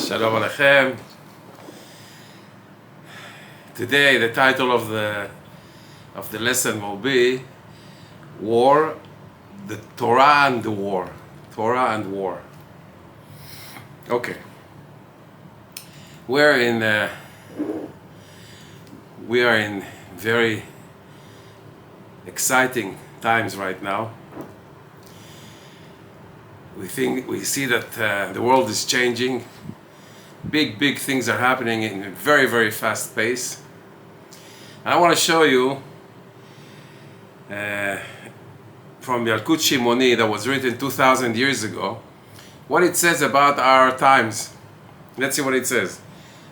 Shalom Alechem. Today the title of the lesson will be War, the Torah and the War. Torah and War. Okay. We are in very exciting times right now. We see that the world is changing. Big things are happening in a very fast pace. And I want to show you from Yalkut Shimoni that was written 2,000 years ago what it says about our times. Let's see what it says.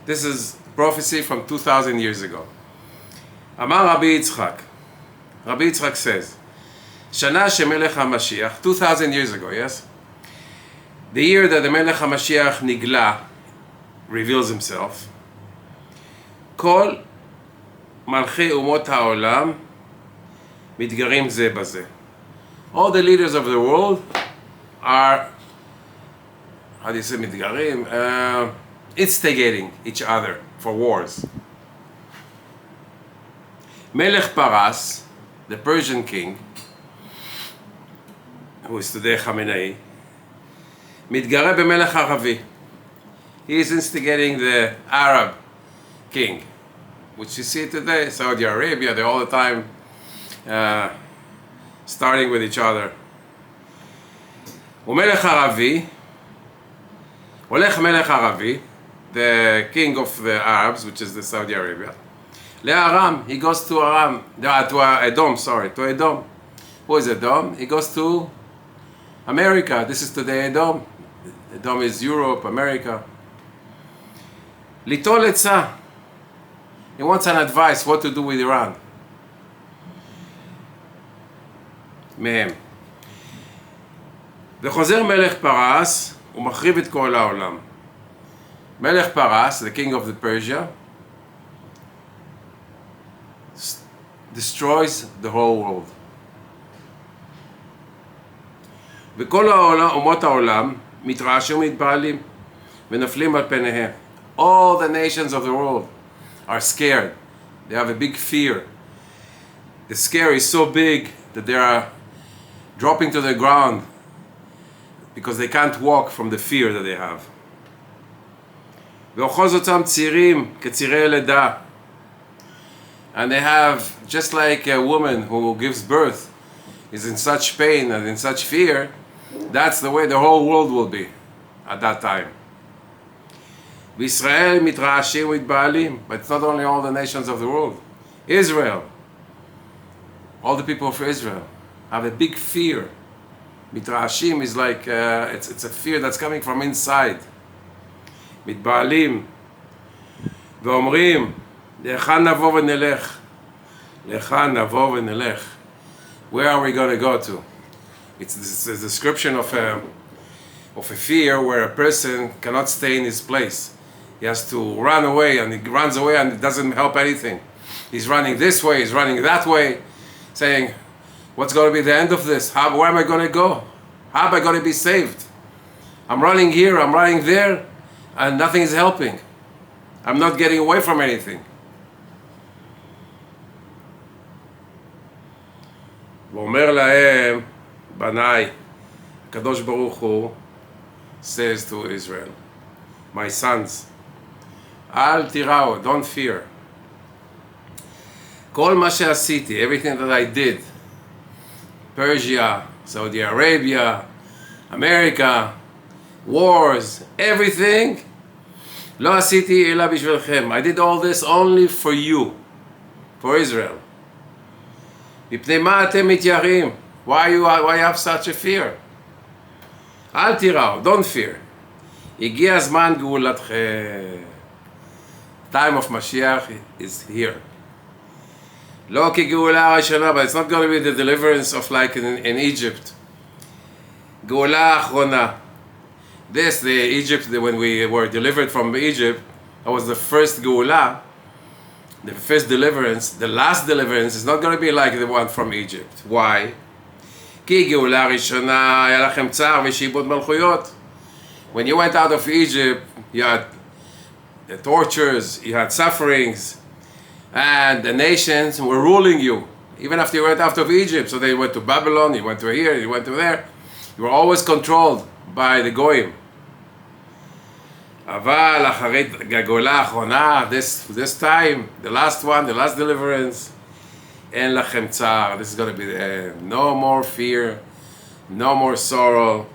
This is prophecy from 2,000 years ago. Amar Rabbi Yitzchak. Rabbi Yitzchak says, Shana shemelech HaMashiach, 2,000 years ago, yes? The year that the Melech HaMashiach Nigla reveals himself, Kol Malchei Umot HaOlam Mitgarim Ze Baze. All the leaders of the world are, how do you say Mitgarim? Instigating each other for wars. Melech Paras, the Persian king, who is today Khamenei, מתגרה במלך ערבי. He is instigating the Arab king, which you see today, Saudi Arabia, they're all the time starting with each other. ומלך ערבי, הולך מלך ערבי, the king of the Arabs, which is the Saudi Arabia, לארם, he goes to Aram, to Edom, to Edom. Who is Edom? He goes to America. This is today Edom. Edom is Europe, America. ליטול עצה. He wants an advice what to do with Iran. מהם. וחוזר מלך פרס, הוא מחריב את כל העולם. מלך פרס, the king of the Persia, destroys the whole world. וכל אומות העולם מתרעשים ומתפעלים ונופלים על פניהם. All the nations of the world are scared. They have a big fear. The scare is so big that they are dropping to the ground because they can't walk from the fear that they have. ואוחז אותם צירים כצירי לידה. And they have, just like a woman who gives birth is in such pain and in such fear, that's the way the whole world will be at that time. בישראל מתרעשים ומתבהלים, but it's not only all the nations of the world. Israel, all the people of Israel have a big fear. מתרעשים is like, it's a fear that's coming from inside. מתבהלים, ואומרים, להיכן נבוא ונלך? להיכן נבוא ונלך? Where are we going to go to? It's a description of a fear where a person cannot stay in his place. He has to run away, and he runs away and it doesn't help anything. He's running this way, he's running that way, saying, what's going to be the end of this? Where am I going to go? How am I going to be saved? I'm running here, I'm running there, and nothing is helping. I'm not getting away from anything. ואומר להם, בניי, הקדוש ברוך הוא says to Israel, my sons, אל תיראו, don't fear. כל מה שעשיתי, everything that I did, Persia, Saudi Arabia, America, wars, everything, לא עשיתי אלא בשבילכם. I did all this only for you, for Israel. מפני מה אתם מתייראים? Why you have such a fear? אל תיראו, don't fear. הגיע הזמן גאולתכם. Time of Mashiach is here. לא כגאולה הראשונה, but it's not going to be the deliverance of like in Egypt. גאולה האחרונה. This, the Egypt, when we were delivered from Egypt, that was the first גאולה. The first deliverance, the last deliverance is not going to be like the one from Egypt. Why? כי גאולה ראשונה היה לכם צער ושיבוד מלכויות. When you went out of Egypt, you had the tortures, you had sufferings, and the nations were ruling you. Even after you went out of Egypt, so they went to Babylon, you went to here, you went to there. You were always controlled by the Goyim. אבל אחרי הגאולה האחרונה, this time, the last one, the last deliverance, אין לכם צער. This is going to be no more fear, no more sorrow,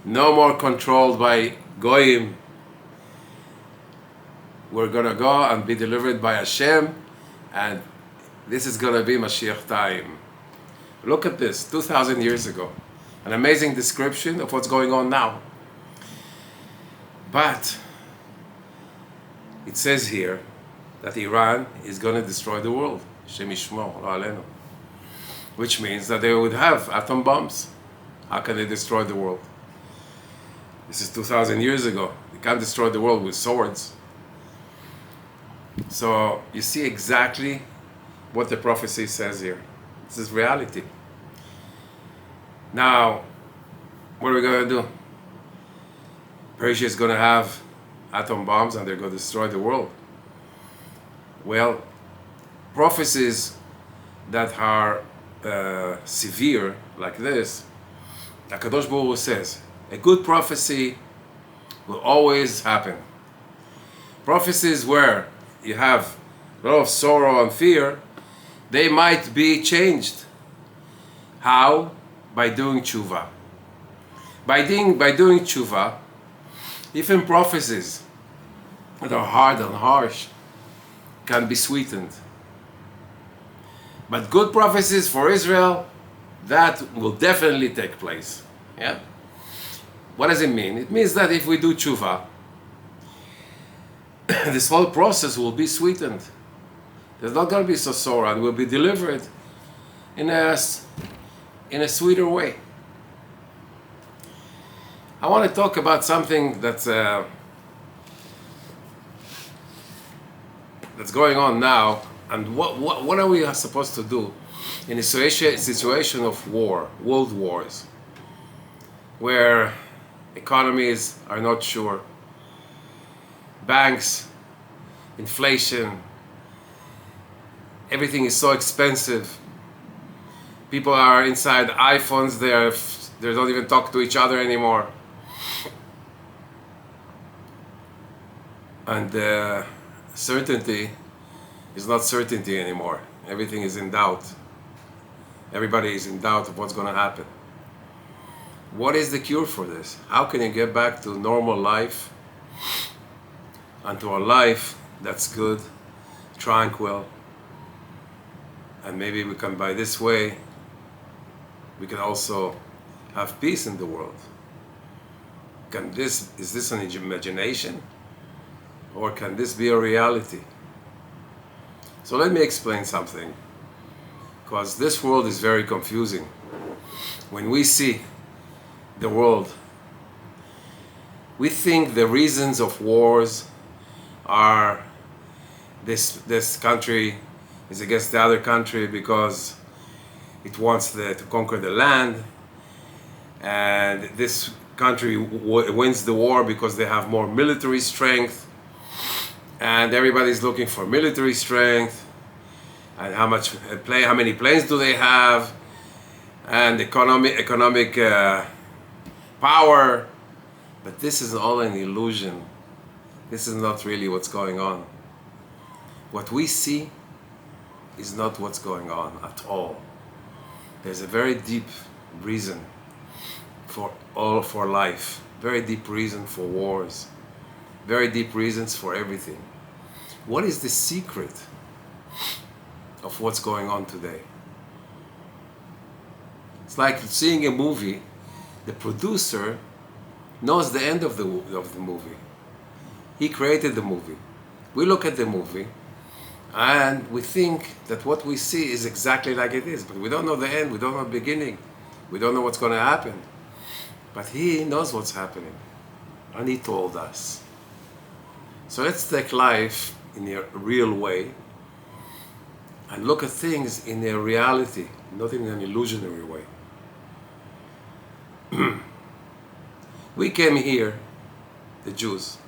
no more controlled by Goyim. We're going to go and be delivered by Hashem, and this is going to be Mashiach time. Look at this, 2,000 years ago. An amazing description of what's going on now. But it says here that Iran is going to destroy the world. Shem Yishmor, lo alenu. Which means that they would have atom bombs. How can they destroy the world? This is 2,000 years ago. They can't destroy the world with swords. So you see exactly what the prophecy says here. This is reality. Now, what are we going to do? Persia is going to have atom bombs and they're going to destroy the world. Well, prophecies that are severe like this, HaKadosh Baruch Hu says, a good prophecy will always happen. Prophecies where you have a lot of sorrow and fear, they might be changed. How? By doing tshuva. By doing tshuva, even prophecies that are hard and harsh can be sweetened. But good prophecies for Israel, that will definitely take place. Yeah? What does it mean? It means that if we do tshuva, this whole process will be sweetened. There's not going to be so sorrow, and we'll be delivered in a sweeter way. I want to talk about something that's going on now, and what are we supposed to do in a situation of war, world wars, where economies are not sure, banks, inflation, everything is so expensive. People are inside iPhones, they don't even talk to each other anymore. And certainty is not certainty anymore. Everything is in doubt. Everybody is in doubt of what's going to happen. What is the cure for this? How can you get back to normal life and to a life that's good, tranquil, and maybe we can, by this way, we can also have peace in the world. Is this an imagination? Or can this be a reality? So let me explain something, because this world is very confusing. When we see the world, we think the reasons of wars are this country is against the other country because it wants to conquer the land, and this country wins the war because they have more military strength, and everybody's looking for military strength, and how many planes do they have, and economic power. But this is all an illusion. This is not really what's going on. What we see is not what's going on at all. There's a very deep reason for life, very deep reason for wars, very deep reasons for everything. What is the secret of what's going on today? It's like seeing a movie. The producer knows the end of the movie. He created the movie. We look at the movie and we think that what we see is exactly like it is, but we don't know the end, we don't know the beginning, we don't know what's going to happen. But he knows what's happening, and he told us. So let's take life in a real way and look at things in a reality, not in an illusionary way. We came here the Jews,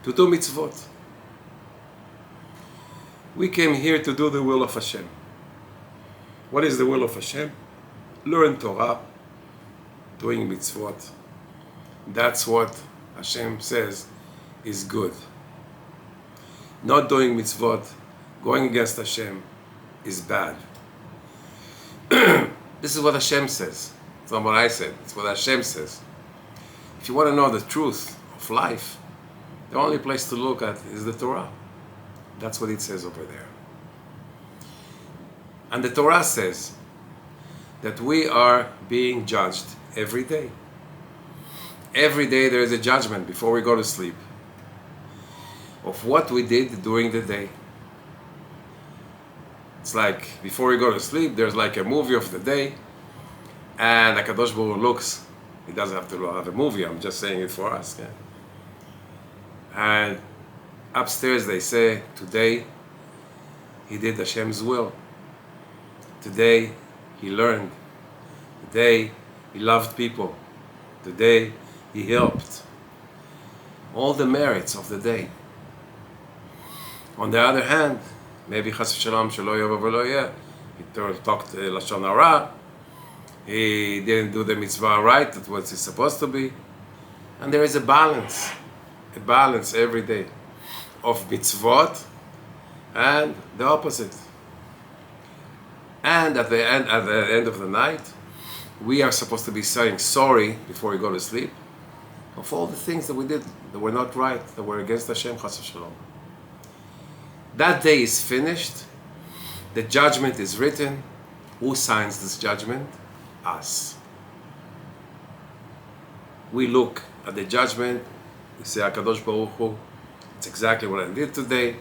to do mitzvot. We came here to do the will of Hashem. What is the will of Hashem? Learn Torah, doing mitzvot. That's what Hashem says is good. Not doing mitzvot, going against Hashem, is bad. This is what Hashem says. It's not what I said. It's what Hashem says. If you want to know the truth of life, the only place to look at is the Torah. That's what it says over there. And the Torah says that we are being judged every day. Every day there is a judgment before we go to sleep of what we did during the day. It's like before we go to sleep, there's like a movie of the day, and HaKadosh Baruch Hu looks. He doesn't have to have a movie, I'm just saying it for us. Yeah? And upstairs they say, today he did Hashem's will. Today he learned. Today he loved people. Today he helped. All the merits of the day. On the other hand, maybe Chas v'Shalom shelo yavo v'lo yeh, he talked Lashon Hara, he didn't do the mitzvah right, that's what it's supposed to be. And there is a balance every day of mitzvot and the opposite. And at the end of the night, we are supposed to be saying sorry before we go to sleep of all the things that we did that were not right, that were against Hashem, Chas v'Shalom. That day is finished. The judgment is written. Who signs this judgment? Us. We look at the judgment. We say, HaKadosh Baruch Hu, it's exactly what I did today.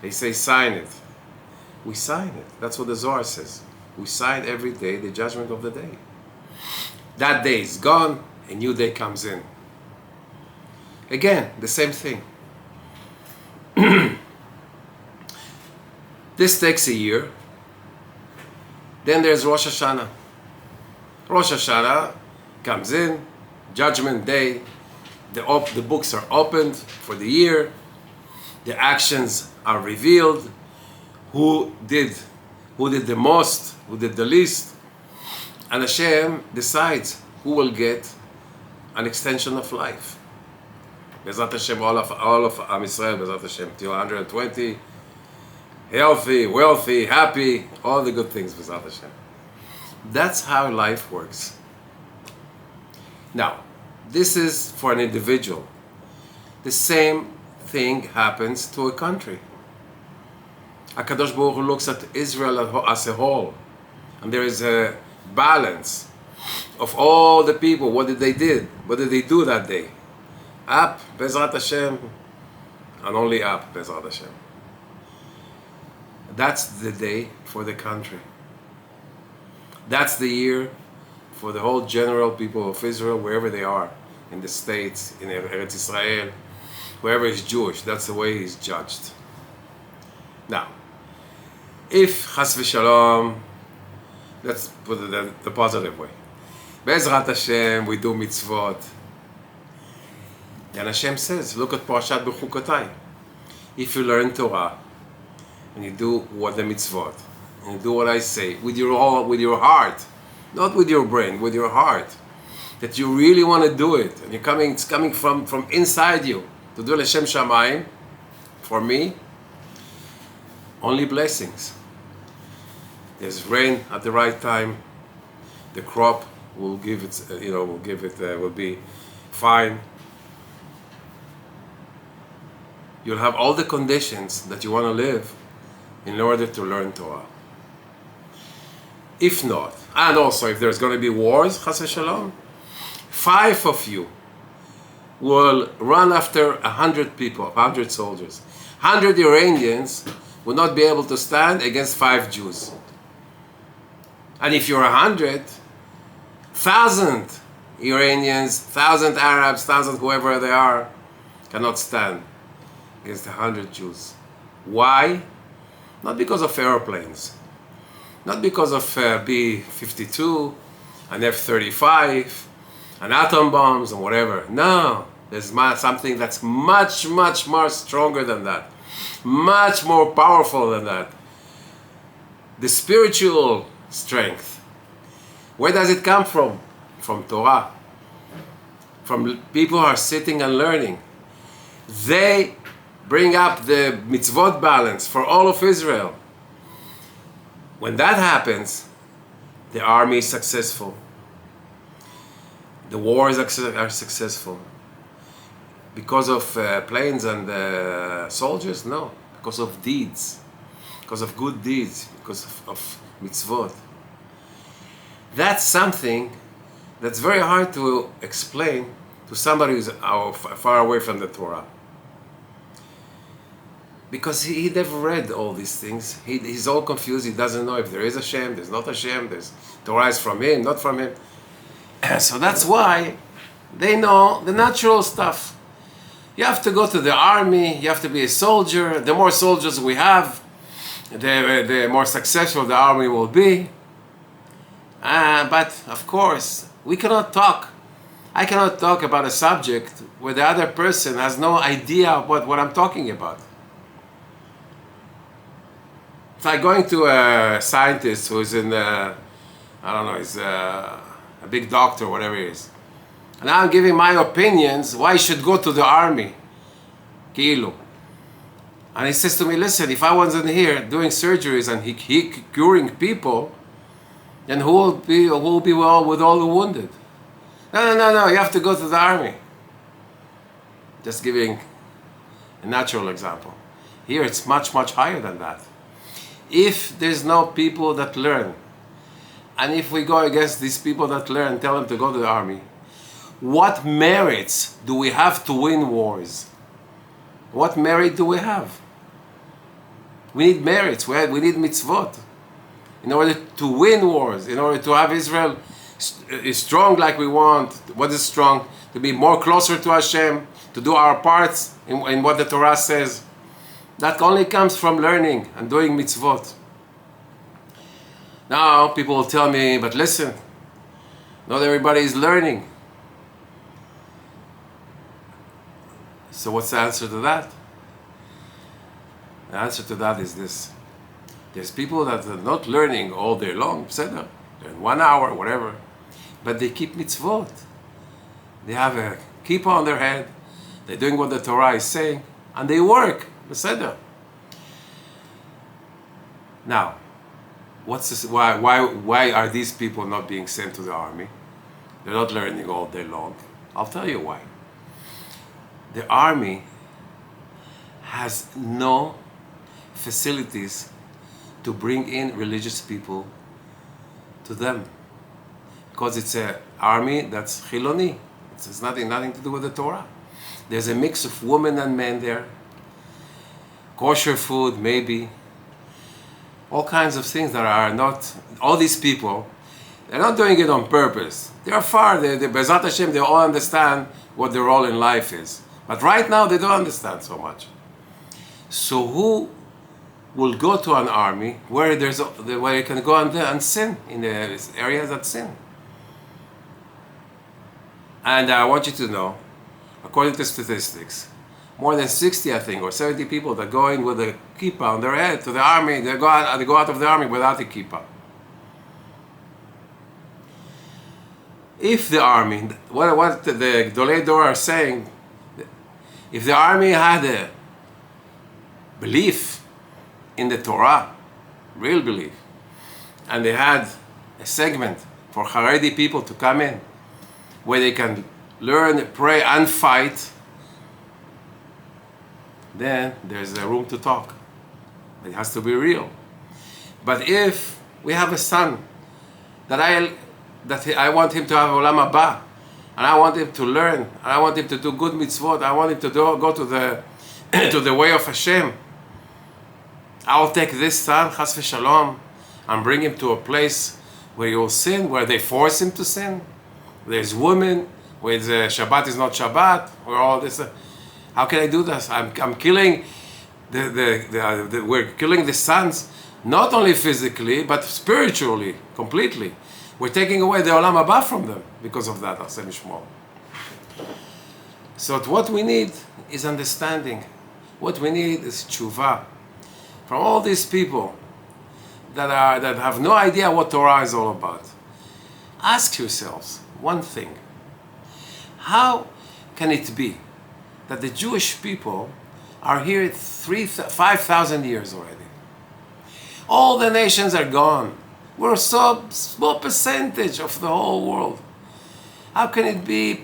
They say, sign it. We sign it. That's what the Zohar says. We sign every day the judgment of the day. That day is gone. A new day comes in. Again, the same thing. This takes a year. Then there's Rosh Hashanah. Rosh Hashanah comes in, Judgment Day. The books are opened for the year. The actions are revealed. Who did the most? Who did the least? And Hashem decides who will get an extension of life. Bezrat Hashem, all of Am Yisrael, Bezrat Hashem, till 120. Healthy, wealthy, happy, all the good things, Bezrat Hashem. That's how life works. Now, this is for an individual. The same thing happens to a country. HaKadosh Baruch Hu looks at Israel as a whole, and there is a balance of all the people. What did they do that day? Up, Bezrat Hashem, and only up, Bezrat Hashem. That's the day for the country. That's the year for the whole general people of Israel, wherever they are, in the States, in Eretz Israel, wherever is Jewish. That's the way he's judged. Now, if Chas v'Shalom, let's put it the positive way. Be'ezrat Hashem, we do mitzvot. And Hashem says, look at Parashat B'chukotai. If you learn Torah, and you do what the mitzvot, and you do what I say, with your heart, not with your brain, with your heart, that you really want to do it, and it's coming from inside you, to do L'Shem Shamayim, for me, only blessings. There's rain at the right time, the crop will will be fine. You'll have all the conditions that you want to live in order to learn Torah. If not, and also if there's going to be wars, Chas v'Shalom, 5 of you will run after 100 people, 100 soldiers. 100 Iranians will not be able to stand against 5 Jews. And if you're 100, 1,000 Iranians, 1,000 Arabs, 1,000 whoever they are, cannot stand against 100 Jews. Why? Not because of airplanes, not because of B-52 and F-35 and atom bombs and whatever. No, There's something that's much, much more stronger than that. Much more powerful than that. The spiritual strength. Where does it come from? From Torah. From people who are sitting and learning. They bring up the mitzvot balance for all of Israel. When that happens, the army is successful. The wars are successful. Because of planes and soldiers? No. Because of deeds. Because of good deeds. Because of mitzvot. That's something that's very hard to explain to somebody who's far away from the Torah. Because he never read all these things. He's all confused. He doesn't know if there is a Hashem, there's not a Hashem, there's Torah is from him, not from him. So that's why they know the natural stuff. You have to go to the army, you have to be a soldier. The more soldiers we have, the more successful the army will be. But of course, we cannot talk. I cannot talk about a subject where the other person has no idea what I'm talking about. It's like going to a scientist who's in, I don't know, he's a big doctor, whatever he is. And now I'm giving my opinions why he should go to the army. Ki'ilu. And he says to me, listen, if I wasn't here doing surgeries and he curing people, then who will be well with all the wounded? No, you have to go to the army. Just giving a natural example. Here it's much, much higher than that. If there's no people that learn, and if we go against these people that learn, tell them to go to the army, what merits do we have to win wars? What merit do we have? We need merits, we need mitzvot. In order to win wars, in order to have Israel strong like we want. What is strong? To be more closer to Hashem, to do our parts in what the Torah says. That only comes from learning and doing mitzvot. Now people will tell me, but listen, not everybody is learning. So what's the answer to that? The answer to that is this. There's people that are not learning all day long, they're in 1 hour, whatever, but they keep mitzvot. They have a kippah on their head, they're doing what the Torah is saying, and they work. Now, what's this, why are these people not being sent to the army? They're not learning all day long. I'll tell you why. The army has no facilities to bring in religious people to them, because it's an army that's chiloni. It's nothing to do with the Torah. There's a mix of women and men there. Kosher food, maybe. All kinds of things that are not, all these people, they're not doing it on purpose. They are far, Bezat Hashem, they all understand what their role in life is. But right now, they don't understand so much. So who will go to an army where you can go and sin, in the areas that sin? And I want you to know, according to statistics, more than 60, I think, or 70 people that go in with a kippah on their head to the army, they go out of the army without a kippah. If the army, what the Gdolei Dor are saying, if the army had a belief in the Torah, real belief, and they had a segment for Haredi people to come in, where they can learn, pray, and fight, then there's a room to talk. It has to be real. But if we have a son that I want him to have Olam Haba, and I want him to learn, and I want him to do good mitzvot, I want him to go to the to the way of Hashem, I'll take this son, chas v'shalom, and bring him to a place where he will sin, where they force him to sin. There's women, where the Shabbat is not Shabbat, where all this. How can I do this? I'm killing we're killing the sons, not only physically, but spiritually, completely. We're taking away the Olam Haba from them because of that, Hashem Yishmor. So what we need is understanding. What we need is tshuva. From all these people that have no idea what Torah is all about. Ask yourselves one thing. How can it be that the Jewish people are here 5,000 years already? All the nations are gone. We're a small percentage of the whole world. How can it be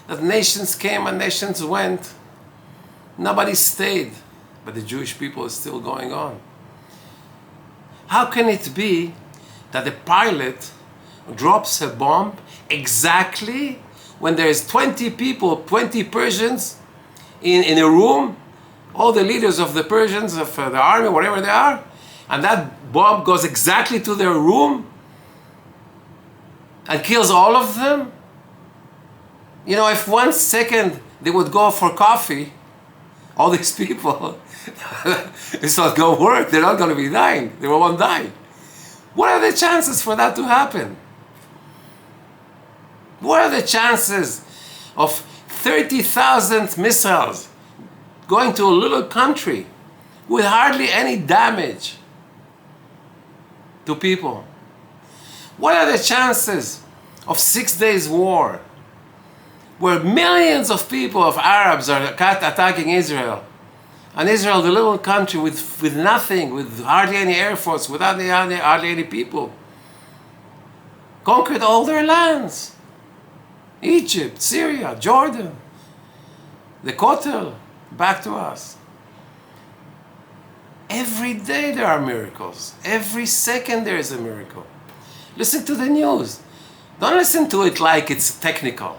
that nations came and nations went? Nobody stayed, but the Jewish people is still going on. How can it be that the pilot drops a bomb exactly when there is 20 people, 20 Persians in a room, all the leaders of the Persians, of the army, whatever they are, and that bomb goes exactly to their room and kills all of them? You know, if 1 second they would go for coffee, all these people, it's not going to work. They're not going to be dying. They won't die. What are the chances for that to happen? What are the chances of 30,000 missiles going to a little country with hardly any damage to people? What are the chances of 6 days war where millions of people, of Arabs, are attacking Israel? And Israel, the little country with nothing, with hardly any air force, without hardly any people, conquered all their lands. Egypt, Syria, Jordan, the Kotel, back to us. Every day there are miracles. Every second there is a miracle. Listen to the news. Don't listen to it like it's technical.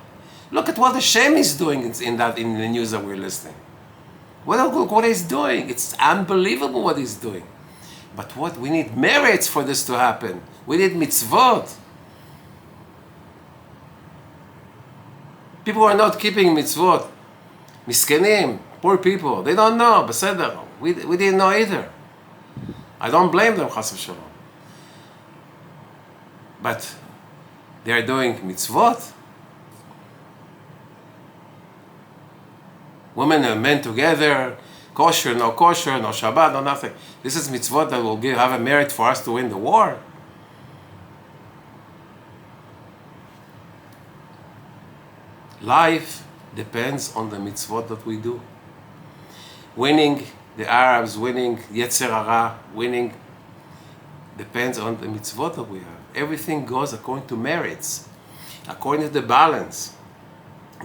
Look at what Hashem is doing in the news that we're listening. What he's doing. It's unbelievable what he's doing. But what we need merits for this to happen. We need mitzvot. People are not keeping mitzvot. Miskenim, poor people. They don't know. Beseder. We didn't know either. I don't blame them, chas v'shalom. But they are doing mitzvot. Women and men together, kosher, no Shabbat, no nothing. This is mitzvot that will have a merit for us to win the war. Life depends on the mitzvot that we do. Winning the Arabs, winning Yetzer Hara, winning depends on the mitzvot that we have. Everything goes according to merits, according to the balance.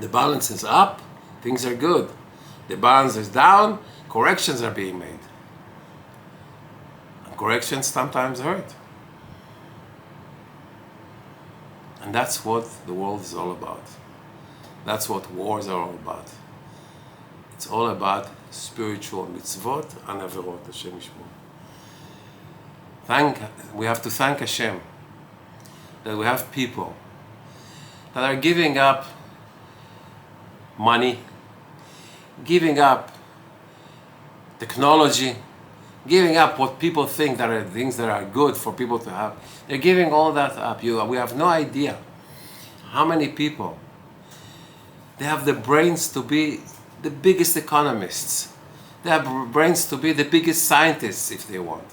The balance is up, things are good. The balance is down, corrections are being made. And corrections sometimes hurt. And that's what the world is all about. That's what wars are all about. It's all about spiritual mitzvot and averot, Hashem yishmor. We have to thank Hashem that we have people that are giving up money, giving up technology, giving up what people think that are things that are good for people to have. They're giving all that up. We have no idea how many people, they have the brains to be the biggest economists. They have brains to be the biggest scientists if they want.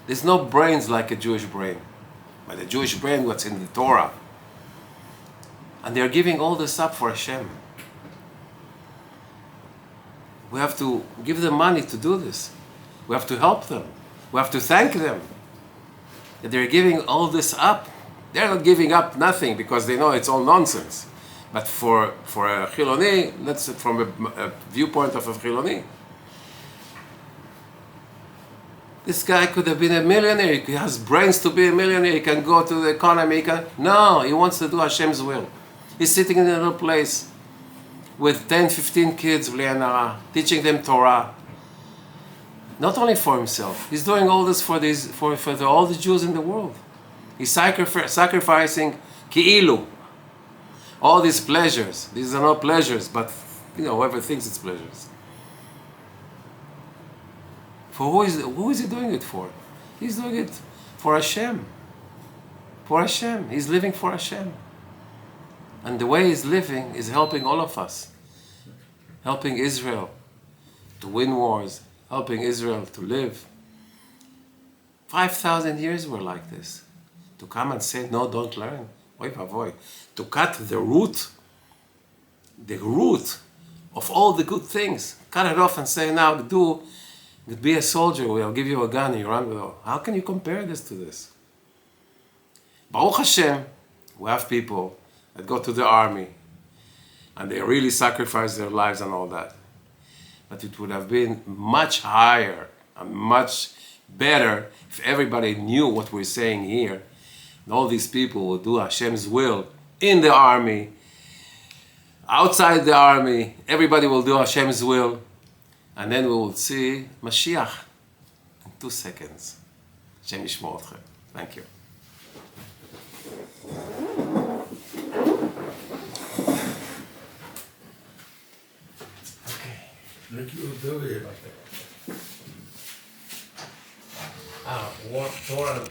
There's no brains like a Jewish brain. But the Jewish brain, what's in the Torah. And they're giving all this up for Hashem. We have to give them money to do this. We have to help them. We have to thank them that they're giving all this up. They're not giving up nothing because they know it's all nonsense. But for a Chiloni, let's from a viewpoint of a Chiloni, this guy could have been a millionaire. He has brains to be a millionaire. He can go to the economy. No, he wants to do Hashem's will. He's sitting in a little place with 10, 15 kids, teaching them Torah. Not only for himself. He's doing all this for all the Jews in the world. He's sacrificing ki'ilu. All these pleasures. These are not pleasures, but whoever thinks it's pleasures. For who is he doing it for? He's doing it for Hashem. For Hashem. He's living for Hashem. And the way he's living is helping all of us. Helping Israel to win wars. Helping Israel to live. 5,000 years were like this. To come and say, no, don't learn. Oy vavoy. To cut the root of all the good things. Cut it off and say, now be a soldier, we'll give you a gun and you run with it. How can you compare this to this? Baruch Hashem, we have people that go to the army and they really sacrifice their lives and all that. But it would have been much higher and much better if everybody knew what we're saying here. And all these people will do Hashem's will in the army, outside the army. Everybody will do Hashem's will. And then we will see Mashiach in 2 seconds. Hashem yishmor atkhem. Thank you. Thank you, David. What Torah